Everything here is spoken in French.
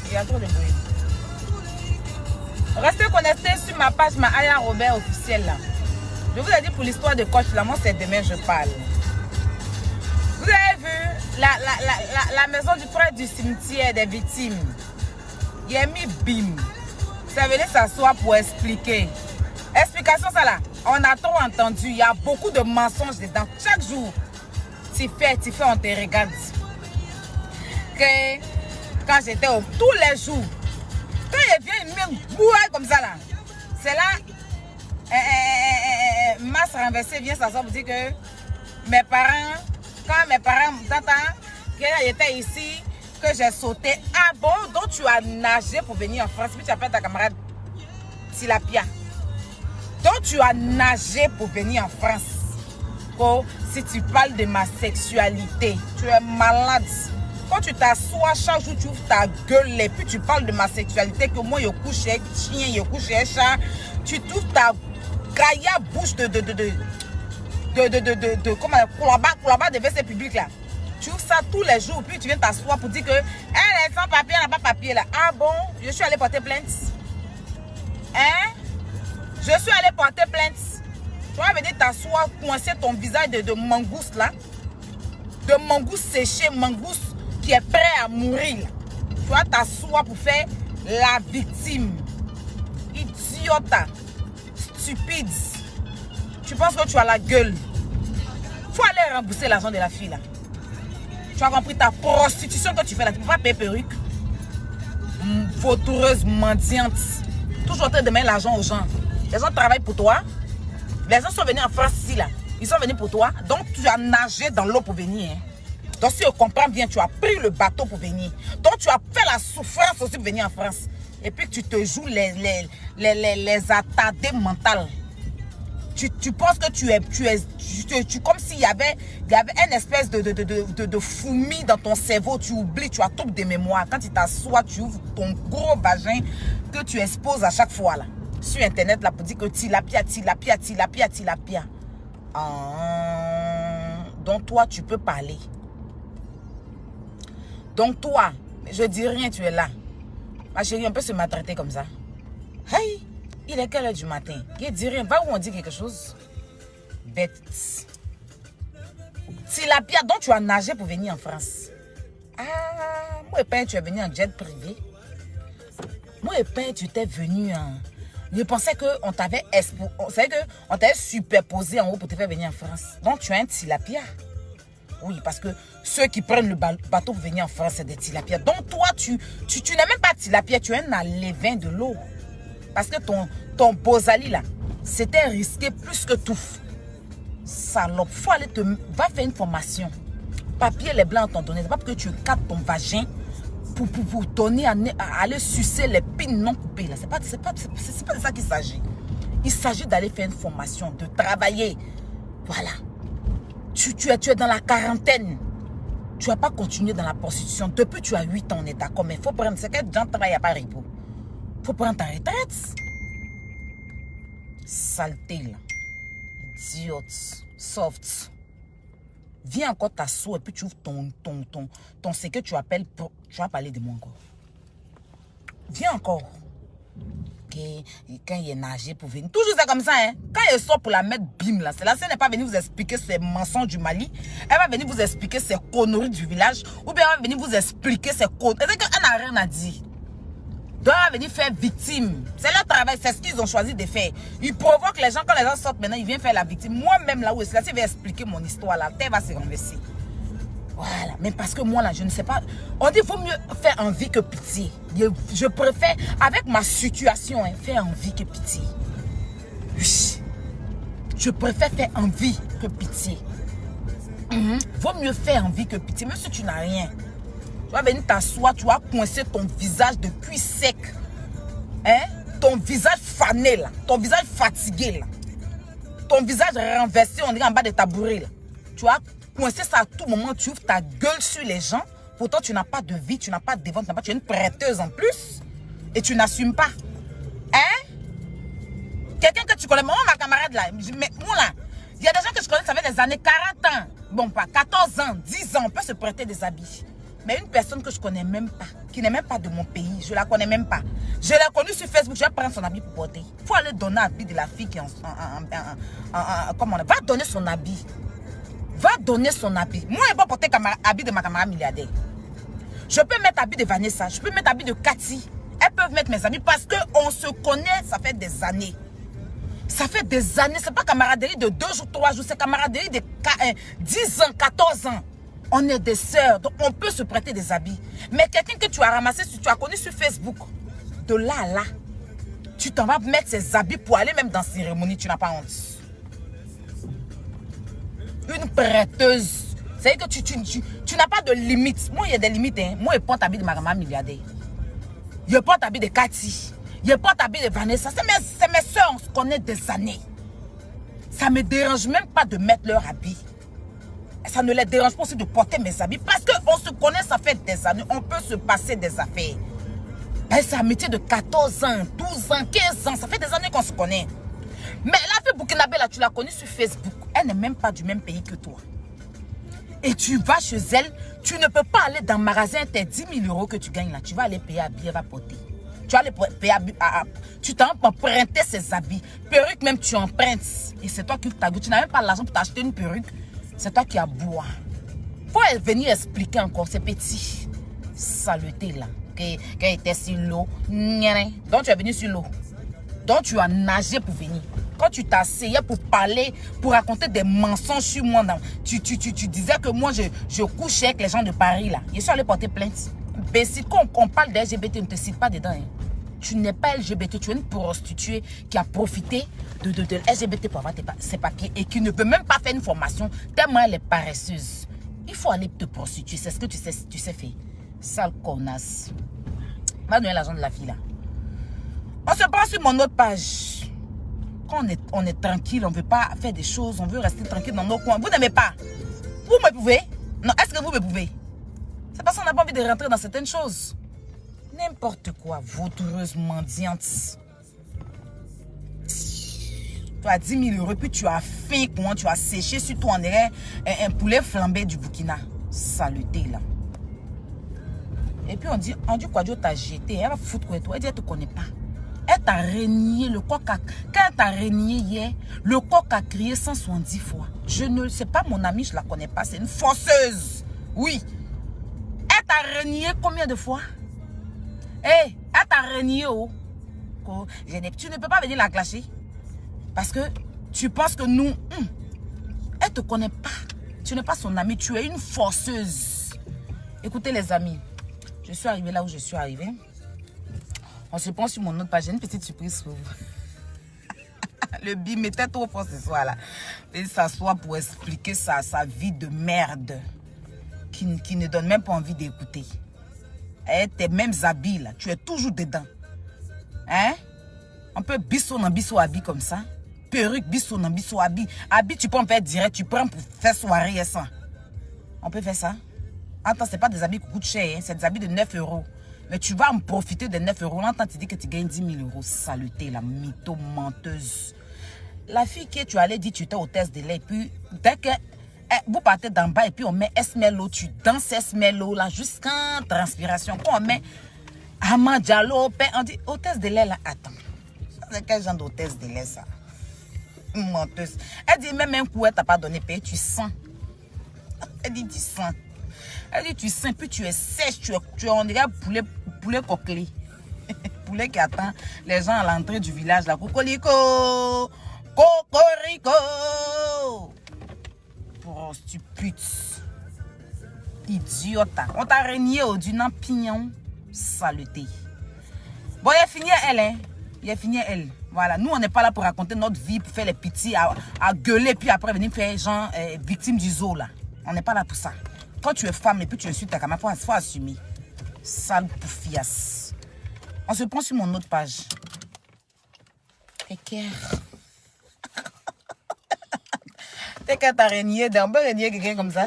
Il y a trop de bruit. Restez connectés sur ma page Maaya Robert officielle là. Je vous ai dit pour l'histoire de coach là, moi c'est demain je parle. Vous avez vu la maison du prêtre du cimetière des victimes. Il a mis bim. Ça venait s'asseoir pour expliquer. Explication ça là. On a trop entendu. Il y a beaucoup de mensonges dedans. Chaque jour, tu fais, on te regarde. Que quand j'étais tous les jours, quand il vient une même bourre comme ça là, c'est là, masse renversée vient s'asseoir pour dire que mes parents, quand mes parents t'entendent, qu'ils étaient ici, que j'ai sauté. Ah bon, donc tu as nagé pour venir en France, puis tu appelles ta camarade Tilapia. Donc tu as nagé pour venir en France. Oh, si tu parles de ma sexualité, tu es malade. Quand tu t'assois chaque jour, tu ouvres ta gueule et puis tu parles de ma sexualité, que moi je couche avec chien, je couche avec chat, tu trouves ta gaillard bouche de comment là-bas de WC public là. Tu ouvres ça tous les jours, puis tu viens t'asseoir pour dire que elle est sans papier, elle n'a pas papier là. Ah bon, je suis allée porter plainte. Hein? Je suis allée porter plainte. Tu vas venir t'asseoir, coincer ton visage de mangouste là. De mangouste séché, mangouste qui est prêt à mourir. Tu vas t'asseoir pour faire la victime. Idiote. Stupide. Tu penses que tu as la gueule. Faut aller rembourser l'argent de la fille là. Tu as compris ta prostitution que tu fais là. Tu ne peux pas payer perruque. Vautoureuse, mendiante. Toujours en train de mettre l'argent aux gens. Les gens travaillent pour toi. Les gens sont venus en France ici là. Ils sont venus pour toi. Donc tu as nagé dans l'eau pour venir. Hein. Donc si je comprends bien, tu as pris le bateau pour venir. Donc tu as fait la souffrance aussi pour venir en France. Et puis tu te joues les attardés mentales. Tu penses que tu es comme s'il y avait une espèce de fourmi dans ton cerveau. Tu oublies, tu as trop de mémoire. Quand tu t'assois, tu ouvres ton gros vagin que tu exposes à chaque fois là. Sur internet là pour dire que tilapia. Donc toi tu peux parler. Donc toi, je dis rien, tu es là. Ma chérie, on peut se maltraiter comme ça. Hey, il est quelle heure du matin? Il dit rien, va où on dit quelque chose. Bête. Tilapia, donc tu as nagé pour venir en France. Ah, moi et Pain, tu es venu en jet privé. Moi et Pain, tu t'es venu en... Je pensais qu'on t'avait superposé en haut pour te faire venir en France. Donc tu es un tilapia. Oui, parce que ceux qui prennent le bateau pour venir en France, c'est des tilapias. Donc toi, tu n'es même pas tilapia, tu es un alevin de l'eau. Parce que ton bozali là, c'était risqué plus que tout. Salope, faut aller va faire une formation. Papier, les blancs t'ont donné. C'est pas pour que tu captes ton vagin pour donner à aller sucer les pines non coupées là. C'est pas de ça qu'il s'agit. Il s'agit d'aller faire une formation, de travailler. Voilà. Tu es dans la quarantaine. Tu n'as pas continué dans la prostitution. Depuis tu as 8 ans, on est d'accord. Mais il faut prendre... C'est que gens travaillent à Paris. Il faut prendre ta retraite. Saleté là. Idiote. Soft. Viens encore t'asseoir et puis tu ouvres ton ce que tu appelles... Tu vas parler de moi encore. Viens encore. Quand il est nagé pour venir. Toujours c'est comme ça, hein. Quand il sort pour la mettre bim là, c'est là, elle n'est pas venue vous expliquer ses mensonges du Mali. Elle va venir vous expliquer ses conneries du village. Ou bien elle va venir vous expliquer ses conneries. C'est qu'elle n'a rien à dire. Donc elle va venir faire victime. C'est leur travail, c'est ce qu'ils ont choisi de faire. Ils provoquent les gens, quand les gens sortent maintenant, ils viennent faire la victime. Moi-même là où est-ce là, si je vais expliquer mon histoire là, la terre va se renverser. Voilà, mais parce que moi là, je ne sais pas. On dit qu'il vaut mieux faire envie que pitié. Je préfère, avec ma situation, hein, faire envie que pitié. Oui. Je préfère faire envie que pitié. Vaut mieux faire envie que pitié, même si tu n'as rien. Tu vas venir t'asseoir, tu vas coincer ton visage de cuir sec. Hein? Ton visage fané là, ton visage fatigué là. Ton visage renversé, on dirait en bas de tabouret là. Tu vas coincer ça à tout moment, tu ouvres ta gueule sur les gens. Pourtant, tu n'as pas de vie, tu n'as pas de ventre, tu es une prêteuse en plus. Et tu n'assumes pas. Hein? Quelqu'un que tu connais, moi, ma camarade là, mais moi là, il y a des gens que je connais, ça fait des années, 40 ans. Bon, pas 14 ans, 10 ans, on peut se prêter des habits. Mais une personne que je connais même pas, qui n'est même pas de mon pays. Je la connais même pas. Je l'ai connue sur Facebook. Je vais prendre son habit pour porter. Il faut aller donner l'habit de la fille qui est comment on va donner son habit. Va donner son habit. Moi, je ne vais pas porter l'habit de ma camarade milliardaire. Je peux mettre l'habit de Vanessa. Je peux mettre l'habit de Cathy. Elles peuvent mettre mes amis parce qu'on se connaît, ça fait des années. Ça fait des années. C'est pas camaraderie de 2 jours, 3 jours. C'est camaraderie de 10 ans, 14 ans. On est des sœurs, donc on peut se prêter des habits. Mais quelqu'un que tu as ramassé, tu as connu sur Facebook, de là à là, tu t'en vas mettre ses habits pour aller même dans la cérémonie, tu n'as pas honte. Une prêteuse. C'est-à-dire que tu n'as pas de limite. Moi, il y a des limites. Hein. Moi, je porte l'habit de ma maman milliardaire. Je porte l'habit de Cathy. Je porte l'habit de Vanessa. C'est mes sœurs, on se connaît des années. Ça ne me dérange même pas de mettre leur habit. Ça ne les dérange pas aussi de porter mes habits. Parce qu'on se connaît, ça fait des années. On peut se passer des affaires. C'est un métier de 14 ans, 12 ans, 15 ans. Ça fait des années qu'on se connaît. Mais la fille burkinabé, là, tu l'as connue sur Facebook. Elle n'est même pas du même pays que toi. Et tu vas chez elle. Tu ne peux pas aller dans le magasin. Tes 10 000 € que tu gagnes là. Tu vas aller payer habits, elle va porter. Tu vas aller payer habits. Tu t'en vas emprunter ses habits. Perruque même, tu empruntes. Et c'est toi qui t'as. Tu n'as même pas l'argent pour t'acheter une perruque. C'est toi qui as bois. Faut venir expliquer encore ces petits saletés là. Qui étaient sur l'eau. Donc tu es venu sur l'eau. Donc tu as nagé pour venir. Quand tu t'asseyais pour parler, pour raconter des mensonges sur moi, tu disais que moi je couchais avec les gens de Paris là. Je suis allé porter plainte. Mais si quand on parle de LGBT, on ne te cite pas dedans. Hein. Tu n'es pas LGBT, tu es une prostituée qui a profité de LGBT pour avoir ses papiers et qui ne peut même pas faire une formation tellement elle est paresseuse. Il faut aller te prostituer, c'est ce que tu sais faire. Sale connasse. Va donner l'argent de la fille là. On se prend sur mon autre page. Quand on est tranquille, on ne veut pas faire des choses, on veut rester tranquille dans nos coins. Vous n'aimez pas. Vous me pouvez? Non, est-ce que vous me pouvez? C'est parce qu'on n'a pas envie de rentrer dans certaines choses. N'importe quoi, vaudreuse mendiante. Tu as 10 000 €, puis tu as fait comment tu as séché sur toi un poulet flambé du Burkina. Saleté là. Et puis on dit quoi, Dieu t'a jeté. Elle va foutre quoi toi? Elle dit, elle ne te connaît pas. Elle t'a renié, le coq a... Quand elle t'a renié hier, le coq a crié 170 fois. Je ne sais pas, mon amie, je ne la connais pas. C'est une forceuse. Oui. Elle t'a renié combien de fois? Hé, elle t'a renié, oh. Tu ne peux pas venir la clasher. Parce que tu penses que nous... elle ne te connaît pas. Tu n'es pas son amie, tu es une forceuse. Écoutez les amis, je suis arrivée là où je suis arrivée. On se prend sur mon autre page. J'ai une petite surprise pour vous. Le bim était trop fort ce soir là. Il s'assoit pour expliquer sa vie de merde. Qui ne donne même pas envie d'écouter. Tes mêmes habits là, tu es toujours dedans. Hein? On peut bisso dans bisso habit comme ça. Perruque bisso dans bisso habit. Habit tu peux en faire direct, tu prends pour faire soirée et ça. On peut faire ça? Attends, c'est pas des habits qui coûtent cher, hein? C'est des habits de 9 €. Mais tu vas en profiter de 9 €. L'entends, tu dis que tu gagnes 10 000 €. Saleté, la mytho menteuse. La fille que tu allais dire, tu étais hôtesse de lait. Et puis, dès que vous partez d'en bas et puis on met Esmelo, tu danses Esmelo là jusqu'en transpiration. Quand on met Amadjalo, on dit hôtesse de lait là. Attends, c'est quel genre d'hôtesse de lait ça? Menteuse. Elle dit même un coup, elle t'a pas donné paye, tu sens. Elle dit tu sens. Elle dit tu sens, puis tu es sèche, tu es on dirait poulet coquelé. Poulet qui attend les gens à l'entrée du village là. Cocorico, cocorico. Oh, stupide. Idiote. On t'a régné au du nan pignon. Saleté. Bon, il a fini elle, hein. Il a fini elle. Voilà. Nous, on n'est pas là pour raconter notre vie, pour faire les petits, à gueuler, puis après venir faire genre victime du zoo, là. On n'est pas là pour ça. Quand tu es femme et puis tu insultes ta camarade, il faut assumer. Sale poufiasse. On se prend sur mon autre page. Équerre. T'es qu'à t'arrêter, d'un peu régner quelqu'un comme ça.